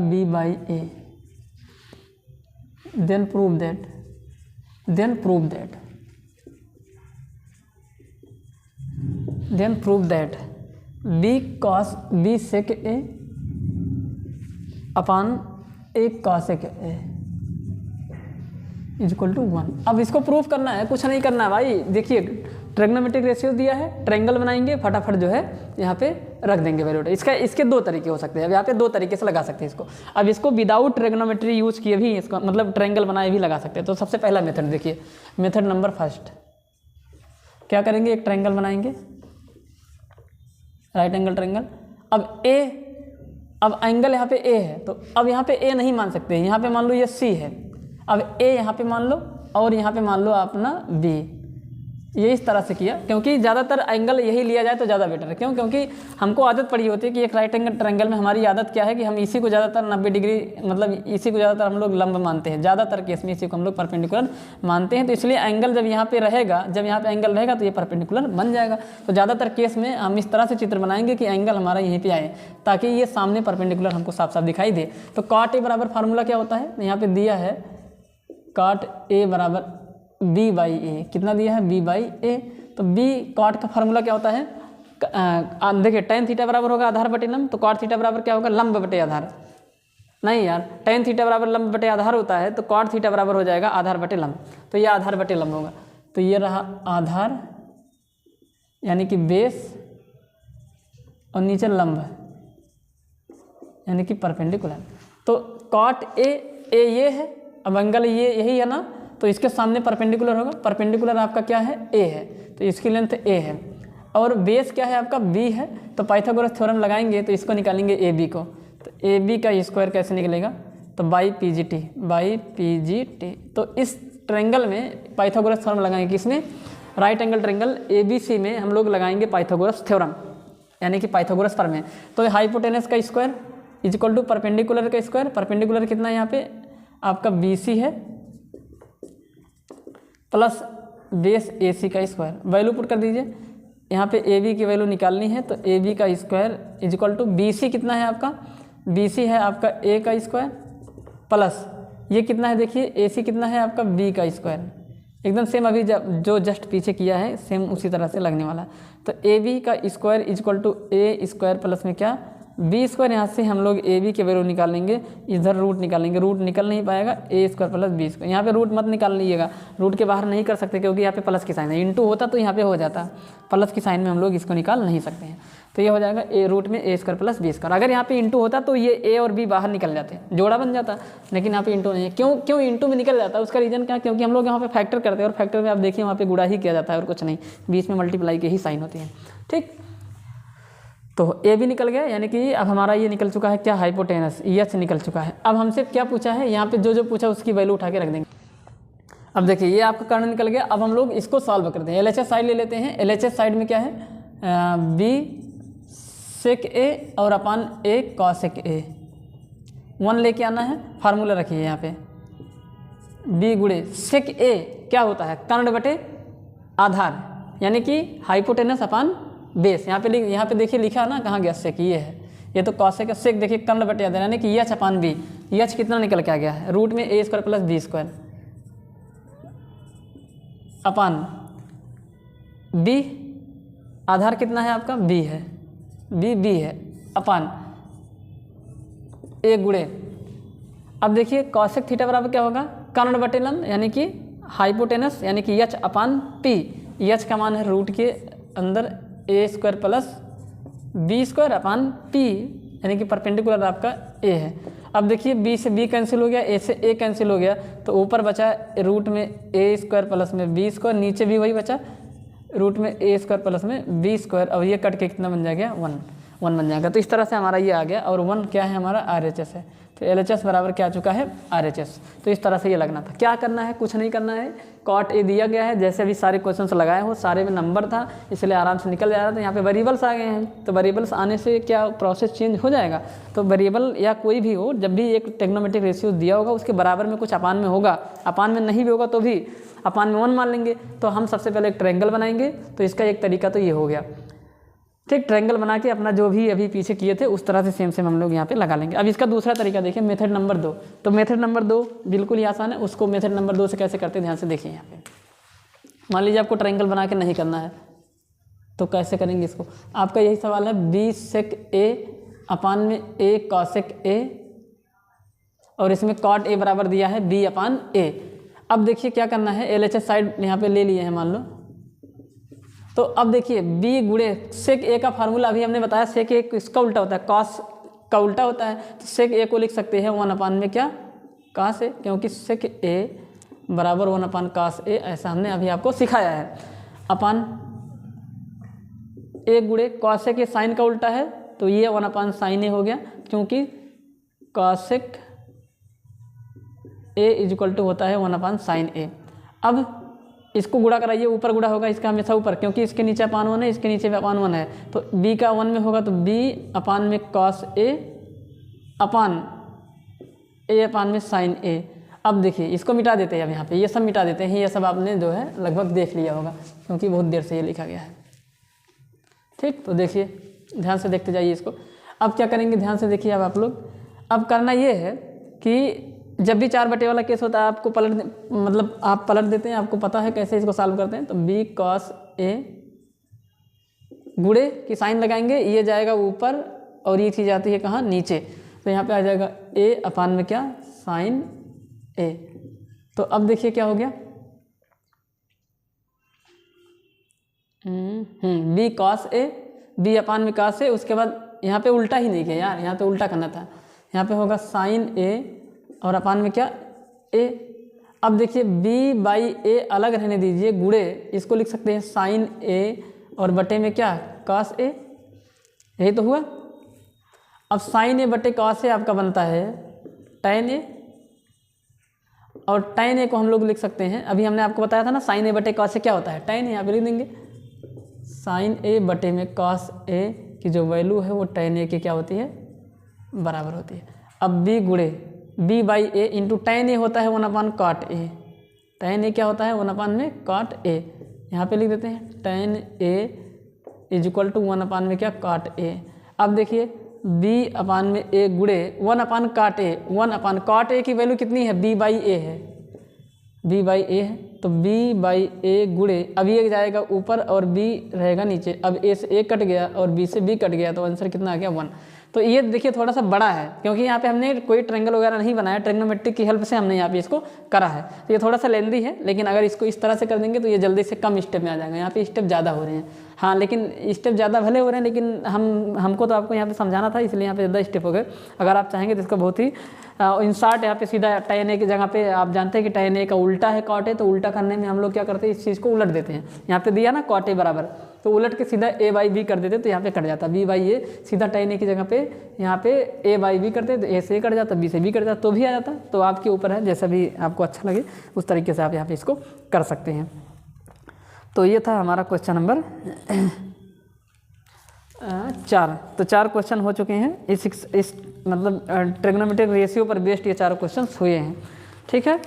B by A, then prove that B cos B sec A upon A cosec A equal to 1। अब इसको प्रूफ करना है, कुछ नहीं करना है भाई। देखिए ट्रिग्नोमेट्रिक रेशियो दिया है, ट्रायंगल बनाएंगे, फटाफट जो है यहाँ पे रख देंगे वैल्यू। इसके 2 तरीके हो सकते हैं, अब यहाँ पे 2 तरीके से लगा सकते हैं इसको। अब इसको विदाउट ट्रिग्नोमेट्री यूज किए भी इसको मतलब ट्रायंगल बनाए भी लगा सकते हैं। तो सबसे पहला मेथड देखिए, मेथड नंबर फर्स्ट क्या करेंगे, एक ट्रायंगल बनाएंगे, राइट एंगल ट्रायंगल। अब एंगल यहाँ पे A है, तो अब यहाँ पे A नहीं मान सकते, यहाँ पे मान लो ये C है, अब A यहाँ पे मान लो और यहाँ पे मान लो अपना B। ये इस तरह से किया क्योंकि ज़्यादातर एंगल यही लिया जाए तो ज़्यादा बेटर है। क्यों, क्योंकि हमको आदत पड़ी होती है कि एक राइट एंगल ट्रायंगल में हमारी आदत क्या है कि हम इसी को ज़्यादातर 90 डिग्री मतलब इसी को ज़्यादातर हम लोग लंब मानते हैं, ज़्यादातर केस में इसी को हम लोग परपेंडिकुलर मानते हैं। तो इसलिए एंगल जब यहाँ पे रहेगा, जब यहाँ पे एंगल रहेगा तो ये परपेंडिकुलर बन जाएगा। तो ज़्यादातर केस में हम इस तरह से चित्र बनाएंगे कि एंगल हमारा यहीं पर आए ताकि ये सामने परपेंडिकुलर हमको साफ साफ दिखाई दे। तो cot A बराबर फार्मूला क्या होता है, यहाँ पर दिया है cot A बराबर B बाई A, कितना दिया है B बाई A। तो B cot का फार्मूला क्या होता है, देखिए tan थीटा बराबर होगा आधार बटे लंब, तो cot थीटा बराबर क्या होगा लंब बटे आधार, नहीं यार tan थीटा बराबर लंब बटे आधार होता है, तो cot थीटा बराबर हो जाएगा आधार बटे लंब, तो ये आधार बटे लंब होगा। तो ये रहा आधार यानी कि बेस और नीचे लंब यानी कि परपेंडिकुलर। तो cot A ये है, अब एंगल ये यही है ना, तो इसके सामने परपेंडिकुलर होगा, परपेंडिकुलर आपका क्या है A है, तो इसकी लेंथ A है और बेस क्या है आपका B है। तो पाइथागोरस थ्योरम लगाएंगे तो इसको निकालेंगे AB को, तो AB का स्क्वायर कैसे निकलेगा, तो बाई PGT। तो इस ट्रायंगल में पाइथागोरस थ्योरम लगाएंगे, किसमें, राइट एंगल ट्रायंगल ABC में हम लोग लगाएंगे पाइथागोरस थ्योरम यानी कि पाइथागोरस प्रमेय। तो हाइपोटेनस का स्क्वायर इक्वल टू परपेंडिकुलर का स्क्वायर, परपेंडिकुलर कितना है यहाँ पे आपका BC है प्लस बेस AC का स्क्वायर, वैल्यू पुट कर दीजिए। यहाँ पे AB की वैल्यू निकालनी है, तो AB का स्क्वायर इक्वल टू BC कितना है आपका, BC है आपका A का स्क्वायर प्लस ये कितना है देखिए AC कितना है आपका B का स्क्वायर, एकदम सेम अभी जो जस्ट पीछे किया है सेम उसी तरह से लगने वाला है। तो AB का square equal to A square plus में क्या बी स्क्वायर यहाँ से हम लोग ए बी के वैल्यू निकालेंगे, इधर रूट निकालेंगे, रूट निकल नहीं पाएगा, ए स्क्वायर प्लस बी स्क्वायर। यहाँ पे रूट मत निकाल लीजिएगा, रूट के बाहर नहीं कर सकते क्योंकि यहाँ पे प्लस की साइन है, इंटू होता तो यहाँ पे हो जाता, प्लस की साइन में हम लोग इसको निकाल नहीं सकते हैं। तो ये हो जाएगा ए रूट में a square plus b square. अगर यहाँ पे इंटू होता तो ये ए और बी बाहर निकल जाते हैं, जोड़ा बन जाता, लेकिन यहाँ पे इंटू नहीं है। क्यों इंटू में निकल जाता है, उसका रीज़न क्या, क्योंकि हम लोग यहाँ पे फैक्टर करते हैं और फैक्टर में आप देखिए वहाँ पे गुणा ही किया जाता है और कुछ नहीं, बीच में मल्टीप्लाई की ही साइन होती है। ठीक, तो ए भी निकल गया, यानी कि अब हमारा ये निकल चुका है क्या, हाइपोटेनस, एच निकल चुका है। अब हमसे क्या पूछा है, यहाँ पे जो पूछा उसकी वैल्यू उठा के रख देंगे। अब देखिए ये आपका कर्ण निकल गया। अब हम लोग इसको सॉल्व करते हैं, LHS साइड ले लेते हैं। LHS साइड में क्या है, बी सेक ए और अपान ए कॉसेक ए, 1 लेके आना है, फार्मूला रखिए यहाँ पे, बी गुणे सेक ए क्या होता है, कर्ण बटे आधार, यानी कि हाइपोटेनस अपान बेस। यहाँ पे देखिए लिखा है ना, कहाँ गया, सेक, ये है, ये तो कॉसेक, सेक देखिए कर्ण बटे आधार, यानी कि एच अपान बी, एच कितना निकल के आ गया है, रूट में a square plus b square upon b, आधार कितना है आपका, बी है, बी है, अपान ए गुणे, अब देखिए कॉसेक थीटा बराबर क्या होगा, कर्ण बटे लंब, यानी कि हाइपोटेनस, यानी कि एच अपान पी, एच का मान है रूट के अंदर a square plus b square upon p, यानी कि परपेंडिकुलर आपका ए है। अब देखिए बी से बी कैंसिल हो गया, ए से ए कैंसिल हो गया, तो ऊपर बचा रूट में ए स्क्वायर प्लस में बी स्क्वायर, नीचे भी वही बचा रूट में ए स्क्वायर प्लस में बी स्क्वायर। अब ये कट के कितना बन जाएगा, 1 बन जाएगा। तो इस तरह से हमारा ये आ गया, और 1 क्या है हमारा, RHS है। तो LHS बराबर क्या आ चुका है, RHS। तो इस तरह से ये लगना था। क्या करना है, कुछ नहीं करना है, कॉट ए दिया गया है, जैसे भी सारे क्वेश्चंस लगाए हो सारे में नंबर था, इसलिए आराम से निकल जा रहा था। यहाँ पे वेरिएबल्स आ गए हैं, तो वेरिएबल्स आने से क्या प्रोसेस चेंज हो जाएगा। तो वेरिएबल या कोई भी हो, जब भी एक ट्रिग्नोमेट्रिक रेशियो दिया होगा उसके बराबर में कुछ अपान में होगा, अपान में नहीं भी होगा तो भी अपान में 1 मान लेंगे। तो हम सबसे पहले एक ट्रायंगल बनाएंगे, तो इसका एक तरीका तो ये हो गया। ठीक, ट्रायंगल बना के अपना जो भी अभी पीछे किए थे उस तरह से सेम हम लोग यहाँ पे लगा लेंगे। अब इसका दूसरा तरीका देखिए, मेथड नंबर 2। तो मेथड नंबर 2 बिल्कुल ही आसान है, उसको मेथड नंबर 2 से कैसे करते हैं ध्यान से देखिए। यहाँ पे मान लीजिए आपको ट्रायंगल बना के नहीं करना है, तो कैसे करेंगे इसको। आपका यही सवाल है, बी सेक ए अपान में ए कॉसेक ए, और इसमें कॉट ए बराबर दिया है बी अपान ए। अब देखिए क्या करना है, LHS साइड यहाँ पे ले लिए हैं मान लो। तो अब देखिए बी गुणे सेक ए का फार्मूला अभी हमने बताया, सेक ए इसका उल्टा होता है, कॉस का उल्टा होता है। तो सेक ए को लिख सकते हैं 1 अपान में क्या, कॉस ए, क्योंकि सेक ए बराबर 1 अपान कॉस ए, ऐसा हमने अभी आपको सिखाया है। अपान ए गुणे कॉसेक ए साइन का उल्टा है, तो ये 1 अपान साइन ए हो गया, क्योंकि cosec A is equal to होता है 1 अपान साइन ए। अब इसको गुणा कराइए, ऊपर गुणा होगा इसका हमेशा ऊपर, क्योंकि इसके नीचे अपान 1 है, इसके नीचे भी अपान 1 है। तो b का 1 में होगा तो b अपान में कॉस ए अपान ए अपान में साइन ए। अब देखिए इसको मिटा देते हैं, अब यहाँ पे ये सब मिटा देते हैं, ये सब आपने जो है लगभग देख लिया होगा, क्योंकि बहुत देर से ये लिखा गया है। ठीक, तो देखिए ध्यान से देखते जाइए इसको। अब क्या करेंगे, ध्यान से देखिए। अब आप लोग, अब करना ये है कि जब भी 4 बटे वाला केस होता है आपको मतलब आप पलट देते हैं, आपको पता है कैसे इसको सॉल्व करते हैं। तो बी कॉस ए गुणे की साइन लगाएंगे, ये जाएगा ऊपर और ये चीज़ आती है कहाँ, नीचे। तो यहाँ पे आ जाएगा ए अपान में क्या, साइन ए। तो अब देखिए क्या हो गया, बी कॉस ए, बी अपान में कॉस ए। उसके बाद यहाँ पे उल्टा ही नहीं किया यार, यहाँ पे उल्टा करना था, यहाँ पे होगा साइन ए और अपान में क्या, ए। अब देखिए b बाई ए अलग रहने दीजिए, गुणे इसको लिख सकते हैं साइन ए और बटे में क्या, कॉस ए। यही तो हुआ। अब साइन ए बटे कॉस ए आपका बनता है टैन ए, और टैन ए को हम लोग लिख सकते हैं, अभी हमने आपको बताया था ना साइन ए बटे कॉस ए क्या होता है, टैन ए। यहाँ पे लिख देंगे साइन ए बटे में कॉस ए की जो वैल्यू है वो टैन ए की क्या होती है, बराबर होती है। अब b गुणे b by a into tan a होता है 1 अपान कॉट ए। टैन ए क्या होता है, 1 अपान में कॉट ए। यहाँ पे लिख देते हैं tan A is equal to 1 upon में क्या, कॉट ए। अब देखिए b अपान में ए गुणे 1 अपान cot A, 1 upon cot A की वैल्यू कितनी है, b बाई ए है, b बाई ए है। तो b बाई ए गुणे, अब ये जाएगा ऊपर और b रहेगा नीचे। अब a से a कट गया और b से b कट गया, तो आंसर कितना आ गया, 1। तो ये देखिए थोड़ा सा बड़ा है, क्योंकि यहाँ पे हमने कोई ट्रायंगल वगैरह नहीं बनाया, ट्रिग्नोमेट्री की हेल्प से हमने यहाँ पे इसको करा है। तो ये थोड़ा सा लेंदी है, लेकिन अगर इसको इस तरह से कर देंगे तो ये जल्दी से कम स्टेप में आ जाएगा। यहाँ पे स्टेप ज़्यादा हो रहे हैं, हाँ, लेकिन स्टेप ज़्यादा भले हो रहे हैं, लेकिन हमको तो आपको यहाँ पे समझाना था, इसलिए यहाँ पे ज़्यादा स्टेप हो गए। अगर आप चाहेंगे तो इसको बहुत ही इंसार्ट यहाँ पे सीधा tan a की जगह पे, आप जानते हैं कि tan a का उल्टा है cot a, तो उल्टा करने में हम लोग क्या करते हैं, इस चीज़ को उलट देते हैं। यहाँ पे दिया ना cot a बराबर, तो उलट के सीधा a/b कर देते, तो यहाँ पे कट जाता b/a, सीधा tan a की जगह पे यहाँ पे a/b करते, तो a से कट जाता, b से b कट जाता, तो भी आ जाता। तो आपके ऊपर है, जैसा भी आपको अच्छा लगे उस तरीके से आप यहाँ पे इसको कर सकते हैं। तो ये था हमारा क्वेश्चन नंबर 4। तो 4 क्वेश्चन हो चुके हैं इस मतलब ट्रिग्नोमेट्रिक रेशियो पर बेस्ड ये 4 क्वेश्चन हुए हैं। ठीक है।